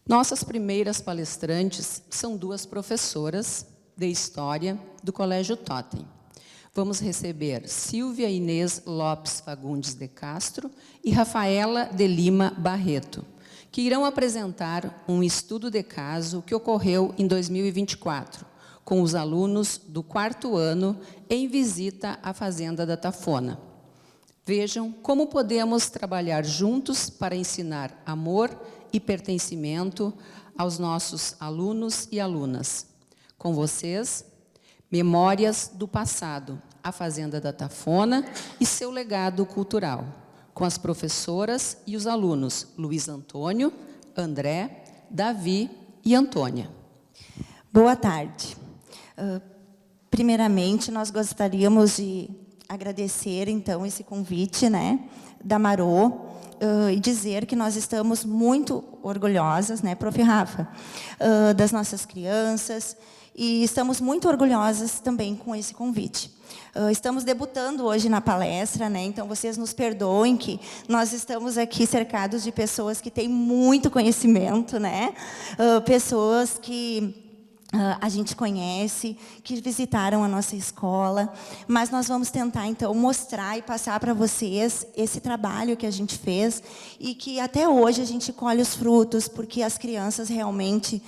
Nossas primeiras palestrantes são duas professoras de História do Colégio Totem. Vamos receber Silvia Inês Lopes Fagundes de Castro e Rafaela de Lima Barreto, que irão apresentar um estudo de caso que ocorreu em 2024, com os alunos do 4º ano em visita à Fazenda da Tafona. Vejam como podemos trabalhar juntos para ensinar amor e pertencimento aos nossos alunos e alunas. Com vocês, Memórias do Passado, a Fazenda da Tafona e seu legado cultural, com as professoras e os alunos Luiz Antônio, André, Davi e Antônia. Boa tarde. Primeiramente, nós gostaríamos de agradecer, então, esse convite, da Marô, e dizer que nós estamos muito orgulhosas, Prof. Rafa, das nossas crianças, e estamos muito orgulhosas também com esse convite. Estamos debutando hoje na palestra, então vocês nos perdoem que nós estamos aqui cercados de pessoas que têm muito conhecimento, pessoas que a gente conhece, que visitaram a nossa escola, mas nós vamos tentar, então, mostrar e passar para vocês esse trabalho que a gente fez e que até hoje a gente colhe os frutos, porque as crianças realmente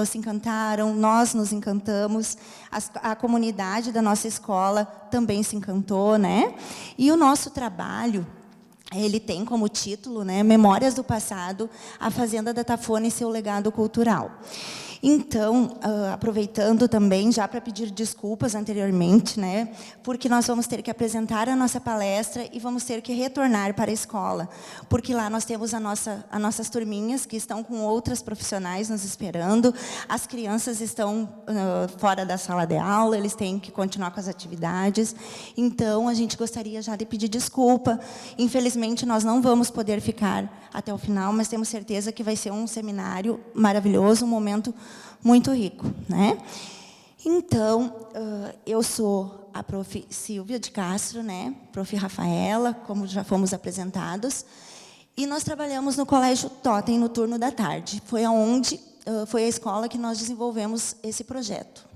se encantaram, nós nos encantamos, a comunidade da nossa escola também se encantou, E o nosso trabalho, ele tem como título, Memórias do Passado, a Fazenda da Tafona e seu legado cultural. Então, aproveitando também, já para pedir desculpas anteriormente, porque nós vamos ter que apresentar a nossa palestra e vamos ter que retornar para a escola, porque lá nós temos as nossas turminhas que estão com outras profissionais nos esperando, as crianças estão fora da sala de aula, eles têm que continuar com as atividades, então a gente gostaria já de pedir desculpa. Infelizmente, nós não vamos poder ficar até o final, mas temos certeza que vai ser um seminário maravilhoso, um momento muito rico, Então, eu sou a Prof. Silvia de Castro, Prof. Rafaela, como já fomos apresentados, e nós trabalhamos no Colégio Totem no turno da tarde. Foi a escola que nós desenvolvemos esse projeto.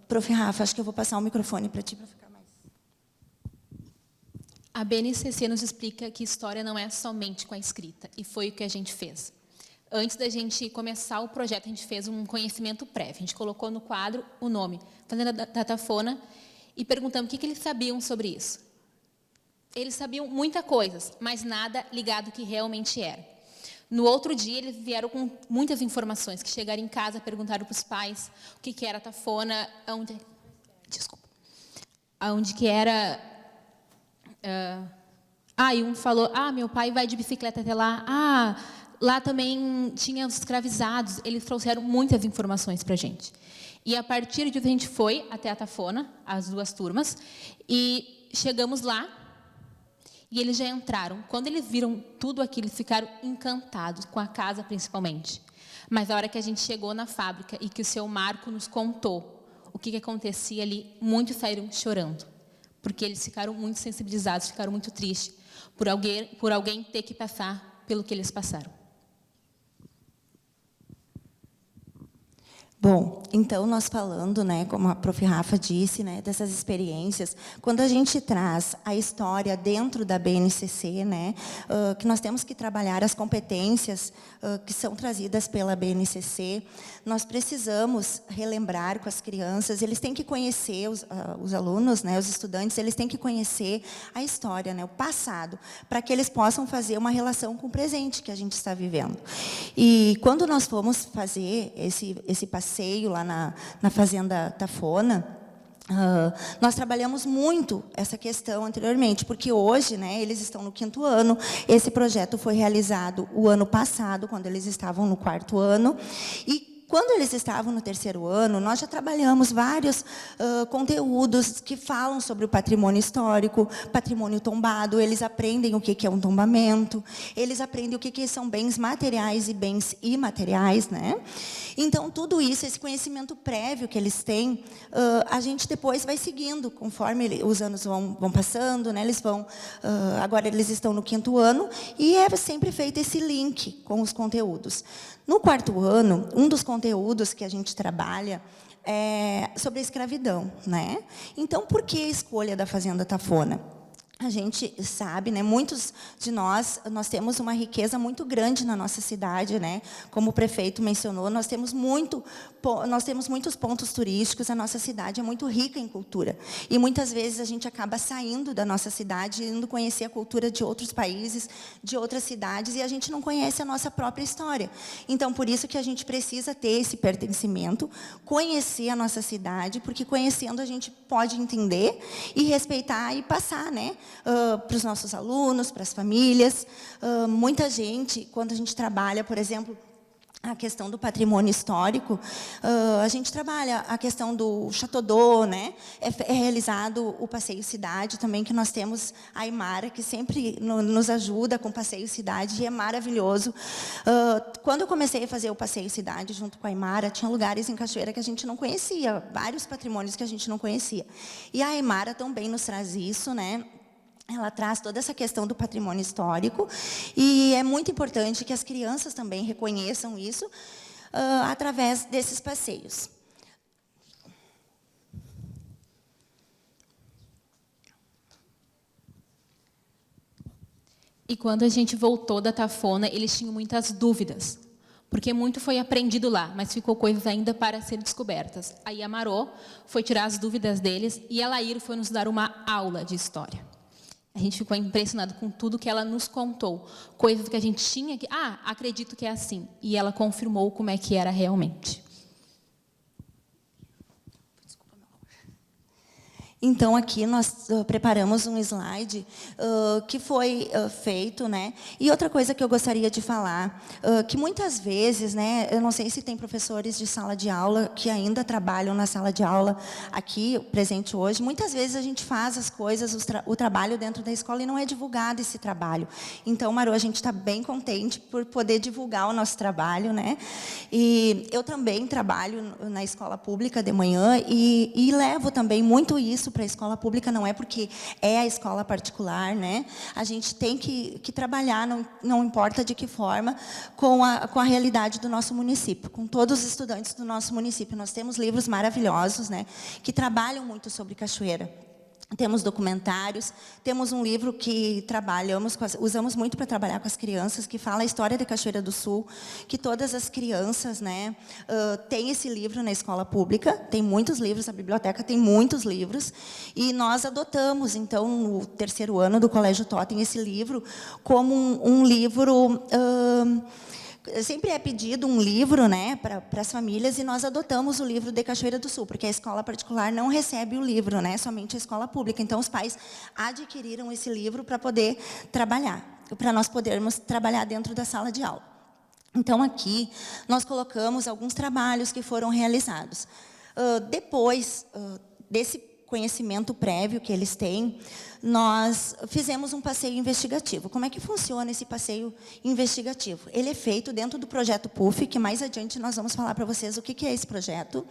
Prof. Rafa, acho que eu vou passar o microfone para ti para ficar mais. A BNCC nos explica que história não é somente com a escrita, e foi o que a gente fez. Antes da gente começar o projeto, a gente fez um conhecimento prévio. A gente colocou no quadro o nome Fazenda da Tafona e perguntamos o que eles sabiam sobre isso. Eles sabiam muita coisa, mas nada ligado ao que realmente era. No outro dia, eles vieram com muitas informações, que chegaram em casa, perguntaram para os pais o que era a Tafona, aonde que era... e um falou, meu pai vai de bicicleta até lá, lá também tinha os escravizados. Eles trouxeram muitas informações para a gente. E, a partir disso, a gente foi até a Tafona, as duas turmas, e chegamos lá, e eles já entraram. Quando eles viram tudo aquilo, eles ficaram encantados, com a casa, principalmente. Mas, a hora que a gente chegou na fábrica e que o seu Marco nos contou o que acontecia ali, muitos saíram chorando, porque eles ficaram muito sensibilizados, ficaram muito tristes por alguém ter que passar pelo que eles passaram. Bom, então, nós falando, como a Prof. Rafa disse, dessas experiências, quando a gente traz a história dentro da BNCC, que nós temos que trabalhar as competências que são trazidas pela BNCC, nós precisamos relembrar com as crianças, eles têm que conhecer, os alunos, os estudantes, eles têm que conhecer a história, o passado, para que eles possam fazer uma relação com o presente que a gente está vivendo. E quando nós fomos fazer esse passeio lá na Fazenda Tafona, nós trabalhamos muito essa questão anteriormente, porque hoje, eles estão no 5º ano, esse projeto foi realizado o ano passado, quando eles estavam no 4º ano, e quando eles estavam no terceiro ano, nós já trabalhamos vários conteúdos que falam sobre o patrimônio histórico, patrimônio tombado, eles aprendem o que é um tombamento, eles aprendem o que são bens materiais e bens imateriais, né? Então, tudo isso, esse conhecimento prévio que eles têm, a gente depois vai seguindo, conforme os anos vão passando, né? Eles vão, agora eles estão no 5º ano, e é sempre feito esse link com os conteúdos. No 4º ano, um dos conteúdos que a gente trabalha é sobre a escravidão, né? Então, por que a escolha da Fazenda Tafona? A gente sabe, né, muitos de nós temos uma riqueza muito grande na nossa cidade, né? Como o prefeito mencionou, nós temos muitos pontos turísticos, a nossa cidade é muito rica em cultura. E muitas vezes a gente acaba saindo da nossa cidade, indo conhecer a cultura de outros países, de outras cidades, e a gente não conhece a nossa própria história. Então, por isso que a gente precisa ter esse pertencimento, conhecer a nossa cidade, porque conhecendo a gente pode entender e respeitar e passar, né? Para os nossos alunos, para as famílias. Muita gente, quando a gente trabalha, por exemplo, a questão do patrimônio histórico, a gente trabalha a questão do Chateau d'Eau, né? É realizado o Passeio Cidade também, que nós temos a Aymara, que sempre nos ajuda com o Passeio Cidade, e é maravilhoso. Quando eu comecei a fazer o Passeio Cidade junto com a Aymara, tinha lugares em Cachoeira que a gente não conhecia, vários patrimônios que a gente não conhecia. E a Aymara também nos traz isso, né? Ela traz toda essa questão do patrimônio histórico, e é muito importante que as crianças também reconheçam isso através desses passeios. E quando a gente voltou da Tafona, eles tinham muitas dúvidas, porque muito foi aprendido lá, mas ficou coisas ainda para ser descobertas. Aí a Marô foi tirar as dúvidas deles, e a Laíro foi nos dar uma aula de história. A gente ficou impressionado com tudo que ela nos contou. Coisas que a gente tinha que... acredito que é assim. E ela confirmou como é que era realmente. Então, aqui nós preparamos um slide que foi feito, né? E outra coisa que eu gostaria de falar, que muitas vezes, né, eu não sei se tem professores de sala de aula que ainda trabalham na sala de aula aqui, presente hoje, muitas vezes a gente faz as coisas, o trabalho dentro da escola, e não é divulgado esse trabalho. Então, Marô, a gente está bem contente por poder divulgar o nosso trabalho, né? E eu também trabalho na escola pública de manhã, e levo também muito isso para a escola pública, não é porque é a escola particular, né? A gente tem que trabalhar, não importa de que forma, com a realidade do nosso município, com todos os estudantes do nosso município. Nós temos livros maravilhosos, né, que trabalham muito sobre Cachoeira. Temos documentários, temos um livro que usamos muito para trabalhar com as crianças, que fala a história da Cachoeira do Sul, que todas as crianças, né, têm esse livro na escola pública, tem muitos livros, a biblioteca tem muitos livros, e nós adotamos, então, no 3º ano do Colégio Totem, esse livro como um livro... Sempre é pedido um livro, né, para as famílias, e nós adotamos o livro de Cachoeira do Sul, porque a escola particular não recebe o livro, né, somente a escola pública. Então, os pais adquiriram esse livro para poder trabalhar, para nós podermos trabalhar dentro da sala de aula. Então, aqui, nós colocamos alguns trabalhos que foram realizados. Depois desse conhecimento prévio que eles têm, nós fizemos um passeio investigativo. Como é que funciona esse passeio investigativo? Ele é feito dentro do projeto PUF, que mais adiante nós vamos falar para vocês o que é esse projeto.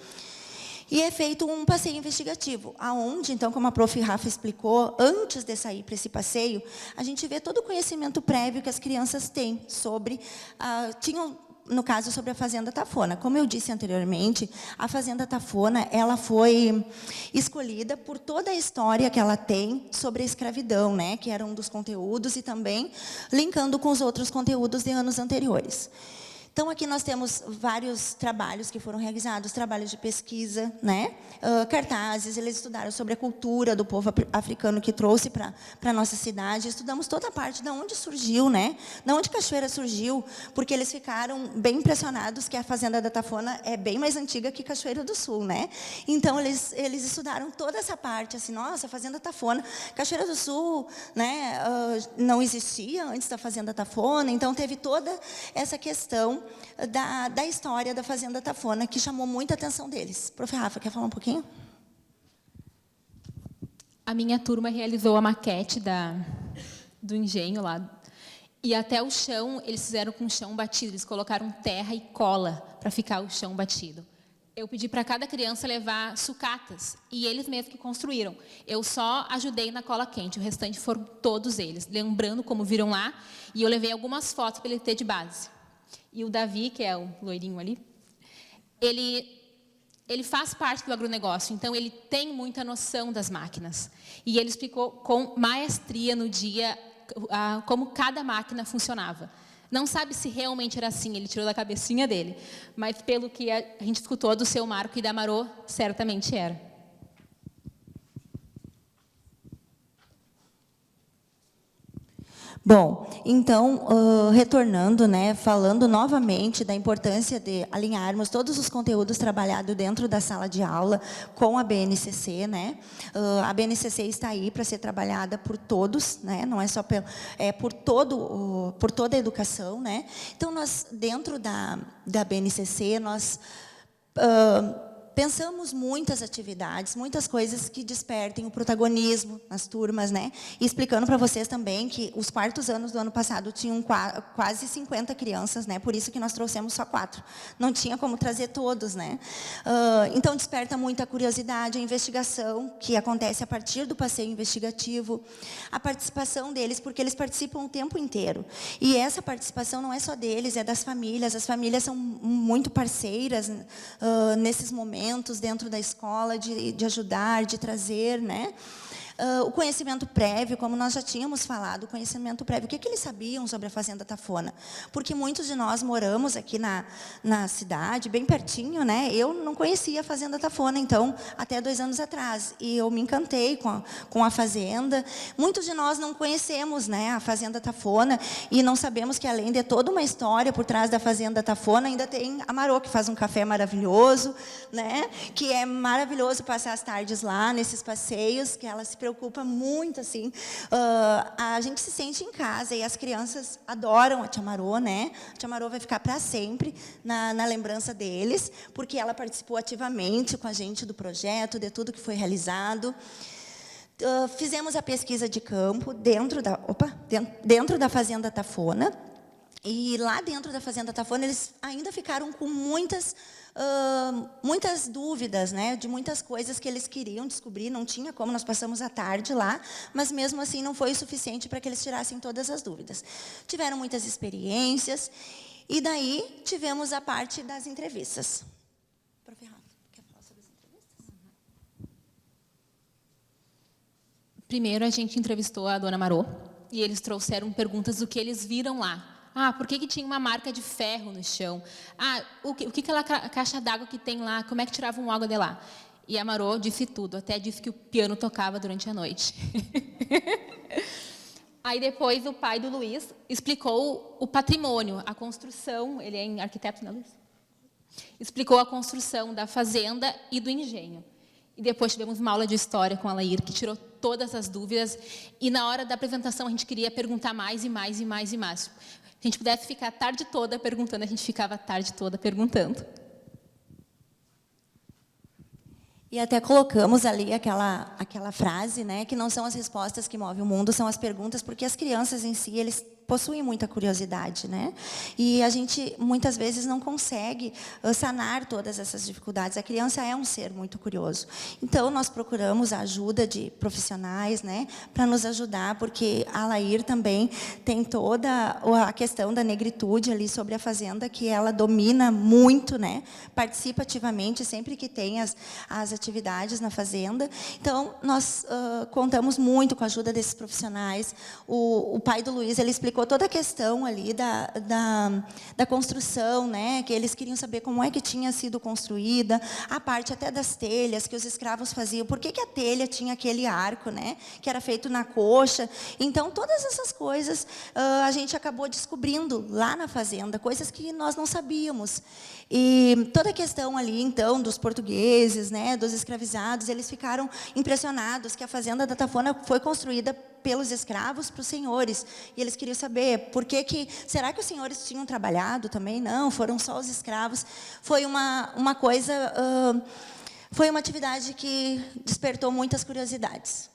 E é feito um passeio investigativo, aonde, então, como a prof. Rafa explicou, antes de sair para esse passeio, a gente vê todo o conhecimento prévio que as crianças têm sobre... no caso, sobre a Fazenda Tafona. Como eu disse anteriormente, a Fazenda Tafona, ela foi escolhida por toda a história que ela tem sobre a escravidão, né, que era um dos conteúdos, e também linkando com os outros conteúdos de anos anteriores. Então, aqui nós temos vários trabalhos que foram realizados, trabalhos de pesquisa, né? Cartazes, eles estudaram sobre a cultura do povo africano que trouxe para a nossa cidade. Estudamos toda a parte de onde surgiu, né? De onde Cachoeira surgiu, porque eles ficaram bem impressionados que a Fazenda da Tafona é bem mais antiga que Cachoeira do Sul, né? Então, eles estudaram toda essa parte, assim, nossa, Fazenda Tafona, Cachoeira do Sul, né? Não existia antes da Fazenda Tafona, então teve toda essa questão da história da Fazenda Tafona, que chamou muita atenção deles. Prof. Rafa, quer falar um pouquinho? A minha turma realizou a maquete do engenho lá. E até o chão, eles fizeram com chão batido. Eles colocaram terra e cola para ficar o chão batido. Eu pedi para cada criança levar sucatas. E eles mesmos que construíram. Eu só ajudei na cola quente. O restante foram todos eles. Lembrando como viram lá. E eu levei algumas fotos para ele ter de base. E o Davi, que é o loirinho ali, ele faz parte do agronegócio, então ele tem muita noção das máquinas. E ele explicou com maestria no dia como cada máquina funcionava. Não sabe se realmente era assim, ele tirou da cabecinha dele, mas pelo que a gente escutou do seu Marco e da Marô, certamente era. Bom, então, retornando, né, falando novamente da importância de alinharmos todos os conteúdos trabalhados dentro da sala de aula com a BNCC, né? A BNCC está aí para ser trabalhada por todos, né? Não é só por toda a educação, né? Então, nós, dentro da BNCC, nós pensamos muitas atividades, muitas coisas que despertem o protagonismo nas turmas, né? E explicando para vocês também que os quartos anos do ano passado tinham quase 50 crianças, né? Por isso que nós trouxemos só 4. Não tinha como trazer todos, né? Então, desperta muita curiosidade, a investigação que acontece a partir do passeio investigativo, a participação deles, porque eles participam o tempo inteiro. E essa participação não é só deles, é das famílias. As famílias são muito parceiras nesses momentos, dentro da escola, de ajudar, de trazer, né? O conhecimento prévio, como nós já tínhamos falado, o conhecimento prévio. O que eles sabiam sobre a Fazenda Tafona? Porque muitos de nós moramos aqui na cidade, bem pertinho, né? Eu não conhecia a Fazenda Tafona, então, até 2 anos atrás. E eu me encantei com a Fazenda. Muitos de nós não conhecemos, né, a Fazenda Tafona e não sabemos que, além de toda uma história por trás da Fazenda Tafona, ainda tem a Marô, que faz um café maravilhoso, né? Que é maravilhoso passar as tardes lá, nesses passeios, que ela se preocupa muito, assim. A gente se sente em casa e as crianças adoram a Tia Marô, né? A Tia Marô vai ficar para sempre na lembrança deles, porque ela participou ativamente com a gente do projeto, de tudo que foi realizado. Fizemos a pesquisa de campo dentro da Fazenda Tafona. E lá dentro da Fazenda Tafona, eles ainda ficaram com muitas dúvidas, né, de muitas coisas que eles queriam descobrir. Não tinha como, nós passamos a tarde lá, mas mesmo assim não foi o suficiente para que eles tirassem todas as dúvidas. Tiveram muitas experiências e daí tivemos a parte das entrevistas. Prof. Rafa, quer falar sobre as entrevistas? Primeiro, a gente entrevistou a dona Marô e eles trouxeram perguntas do que eles viram lá. Por que tinha uma marca de ferro no chão? O que aquela caixa d'água que tem lá? Como é que tiravam água de lá? E a Marô disse tudo, até disse que o piano tocava durante a noite. Aí depois o pai do Luiz explicou o patrimônio, a construção, ele é arquiteto, né, Luiz? Explicou a construção da fazenda e do engenho. E depois tivemos uma aula de história com a Lair, que tirou todas as dúvidas. E na hora da apresentação a gente queria perguntar mais e mais e mais e mais. Se a gente pudesse ficar a tarde toda perguntando, a gente ficava a tarde toda perguntando. E até colocamos ali aquela frase, né, que não são as respostas que movem o mundo, são as perguntas, porque as crianças em si, eles possuem muita curiosidade, né? E a gente, muitas vezes, não consegue sanar todas essas dificuldades. A criança é um ser muito curioso. Então, nós procuramos a ajuda de profissionais, né, para nos ajudar, porque a Lair também tem toda a questão da negritude ali sobre a fazenda, que ela domina muito, né? Participa ativamente sempre que tem as atividades na fazenda. Então, nós contamos muito com a ajuda desses profissionais. O pai do Luiz, ele explicou toda a questão ali da construção, né, que eles queriam saber como é que tinha sido construída, a parte até das telhas que os escravos faziam, por que a telha tinha aquele arco, né, que era feito na coxa. Então, todas essas coisas a gente acabou descobrindo lá na fazenda, coisas que nós não sabíamos. E toda a questão ali, então, dos portugueses, né, dos escravizados, eles ficaram impressionados que a Fazenda da Tafona foi construída pelos escravos para os senhores. E eles queriam saber será que os senhores tinham trabalhado também? Não, foram só os escravos. Foi uma coisa, foi uma atividade que despertou muitas curiosidades.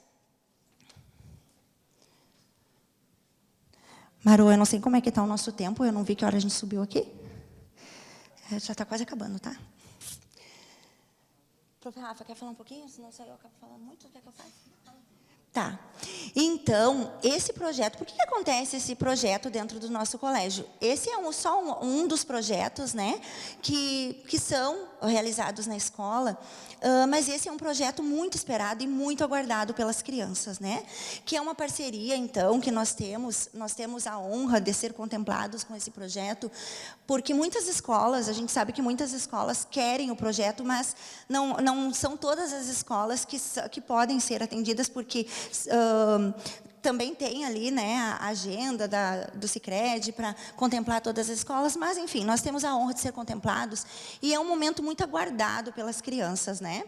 Marô, eu não sei como é que está o nosso tempo, eu não vi que hora a gente subiu aqui. Já está quase acabando, tá? Prof. Rafa, quer falar um pouquinho? Senão eu acabo falando muito, o que é que eu faço? Tá. Então, esse projeto, por que acontece esse projeto dentro do nosso colégio? Esse é só um dos projetos, né, que são realizados na escola, mas esse é um projeto muito esperado e muito aguardado pelas crianças, né, que é uma parceria, então, que nós temos a honra de ser contemplados com esse projeto, porque muitas escolas, a gente sabe que muitas escolas querem o projeto, mas não são todas as escolas que podem ser atendidas, porque também tem ali, né, a agenda do Sicredi para contemplar todas as escolas, mas, enfim, nós temos a honra de ser contemplados e é um momento muito aguardado pelas crianças, né?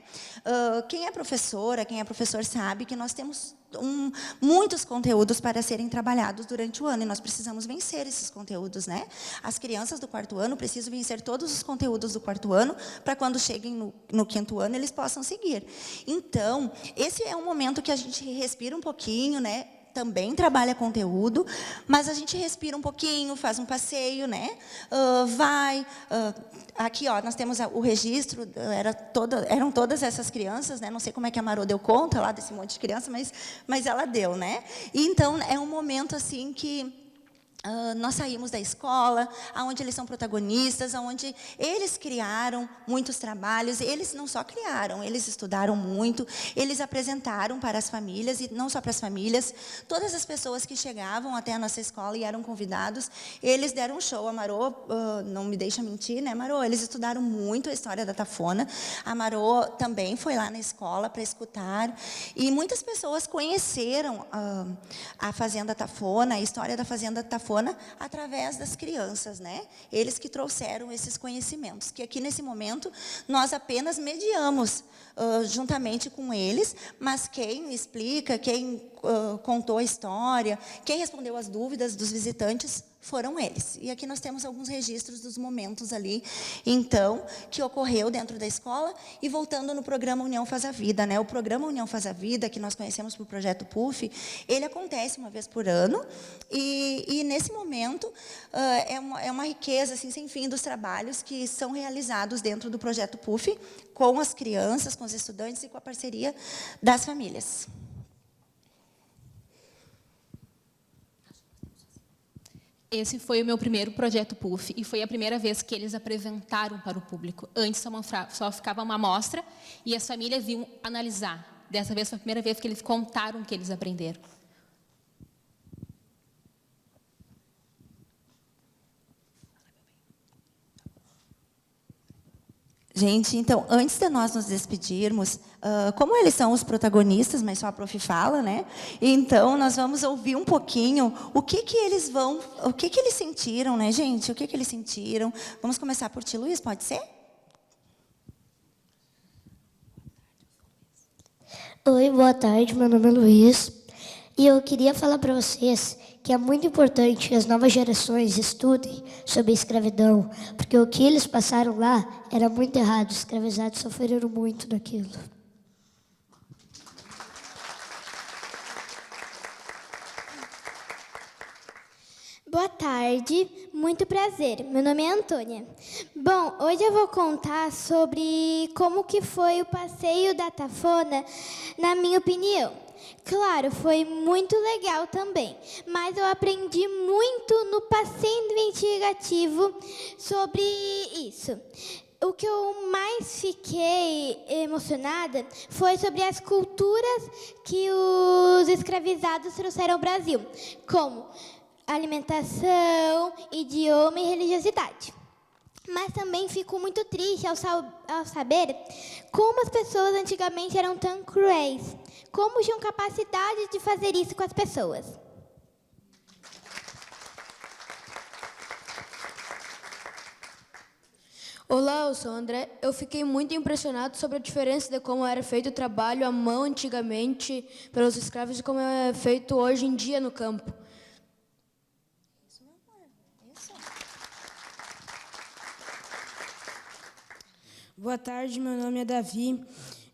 Quem é professora, quem é professor sabe que nós temos muitos conteúdos para serem trabalhados durante o ano, e nós precisamos vencer esses conteúdos, né? As crianças do 4º ano precisam vencer todos os conteúdos do 4º ano, para quando cheguem no 5º ano, eles possam seguir. Então, esse é um momento que a gente respira um pouquinho, né? Também trabalha conteúdo, mas a gente respira um pouquinho, faz um passeio, né? Aqui, ó, nós temos o registro, eram todas essas crianças, né? Não sei como é que a Marô deu conta lá desse monte de criança, mas ela deu, né? E, então, é um momento assim que nós saímos da escola, onde eles são protagonistas, onde eles criaram muitos trabalhos. Eles não só criaram, eles estudaram muito, eles apresentaram para as famílias, e não só para as famílias, todas as pessoas que chegavam até a nossa escola e eram convidados, eles deram um show. A Marô, não me deixa mentir, né, Marô? Eles estudaram muito a história da Tafona. A Marô também foi lá na escola para escutar, e muitas pessoas conheceram a Fazenda Tafona, a história da Fazenda Tafona, através das crianças, né? Eles que trouxeram esses conhecimentos, que aqui nesse momento nós apenas mediamos juntamente com eles, mas quem explica, quem contou a história, quem respondeu as dúvidas dos visitantes foram eles. E aqui nós temos alguns registros dos momentos ali, então, que ocorreu dentro da escola. E voltando no programa União Faz a Vida, né? O programa União Faz a Vida, que nós conhecemos por projeto PUF, ele acontece uma vez por ano, e nesse momento é uma riqueza assim, sem fim dos trabalhos que são realizados dentro do projeto PUF, com as crianças, com os estudantes e com a parceria das famílias. Esse foi o meu primeiro projeto PUF e foi a primeira vez que eles apresentaram para o público. Antes só ficava uma amostra e as famílias iam analisar. Dessa vez foi a primeira vez que eles contaram o que eles aprenderam. Gente, então, antes de nós nos despedirmos, como eles são os protagonistas, mas só a prof fala, né? Então, nós vamos ouvir um pouquinho o que eles sentiram, né, gente? O que eles sentiram. Vamos começar por ti, Luiz, pode ser? Oi, boa tarde, meu nome é Luiz. E eu queria falar para vocês que é muito importante que as novas gerações estudem sobre a escravidão, porque o que eles passaram lá era muito errado. Os escravizados sofreram muito daquilo. Boa tarde, muito prazer. Meu nome é Antônia. Bom, hoje eu vou contar sobre como que foi o passeio da Tafona, na minha opinião. Claro, foi muito legal também, mas eu aprendi muito no passeio investigativo sobre isso. O que eu mais fiquei emocionada foi sobre as culturas que os escravizados trouxeram ao Brasil, como alimentação, idioma e religiosidade. Mas também fico muito triste ao saber como as pessoas antigamente eram tão cruéis. Como tinham capacidade de fazer isso com as pessoas. Olá, eu sou o André. Eu fiquei muito impressionado sobre a diferença de como era feito o trabalho à mão antigamente pelos escravos e como é feito hoje em dia no campo. Boa tarde, meu nome é Davi.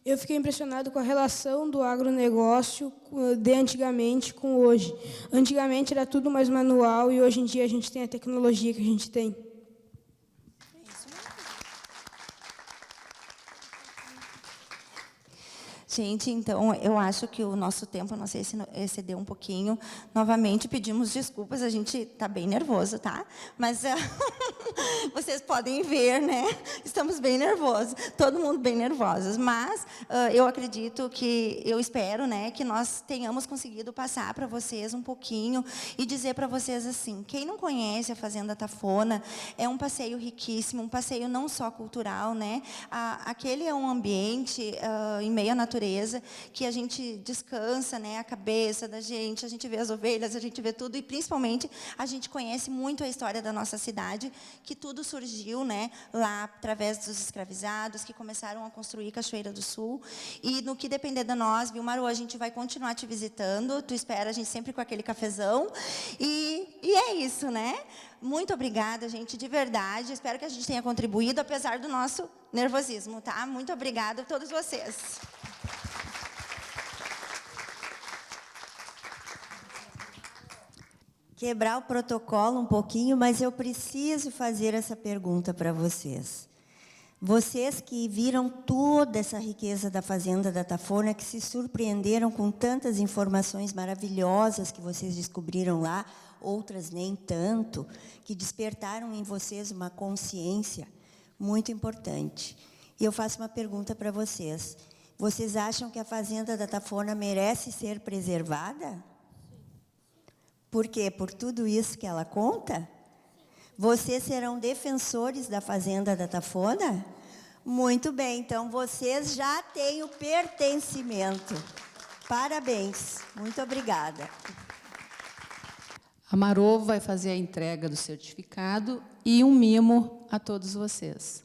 Eu fiquei impressionado com a relação do agronegócio de antigamente com hoje. Antigamente era tudo mais manual e hoje em dia a gente tem a tecnologia que a gente tem. Gente, então, eu acho que o nosso tempo, não sei se excedeu um pouquinho. Novamente, pedimos desculpas, a gente está bem nervoso, tá? Mas vocês podem ver, né? Estamos bem nervosos, todo mundo bem nervosos. Mas eu acredito eu espero, né, que nós tenhamos conseguido passar para vocês um pouquinho e dizer para vocês assim, quem não conhece a Fazenda Tafona, é um passeio riquíssimo, um passeio não só cultural, né? Aquele é um ambiente em meio à natureza, que a gente descansa, né, a cabeça da gente, a gente vê as ovelhas, a gente vê tudo e principalmente a gente conhece muito a história da nossa cidade, que tudo surgiu, né, lá através dos escravizados que começaram a construir Cachoeira do Sul. E no que depender de nós, viu, Marô, a gente vai continuar te visitando, tu espera a gente sempre com aquele cafezão. E é isso, né? Muito obrigada, gente, de verdade. Espero que a gente tenha contribuído, apesar do nosso nervosismo, tá? Muito obrigada a todos vocês. Quebrar o protocolo um pouquinho, mas eu preciso fazer essa pergunta para vocês. Vocês que viram toda essa riqueza da Fazenda da Tafona, que se surpreenderam com tantas informações maravilhosas que vocês descobriram lá, outras nem tanto, que despertaram em vocês uma consciência muito importante. E eu faço uma pergunta para vocês. Vocês acham que a Fazenda da Tafona merece ser preservada? Por quê? Por tudo isso que ela conta? Vocês serão defensores da Fazenda da Tafona? Muito bem, então vocês já têm o pertencimento. Parabéns, muito obrigada. A Marô vai fazer a entrega do certificado e um mimo a todos vocês.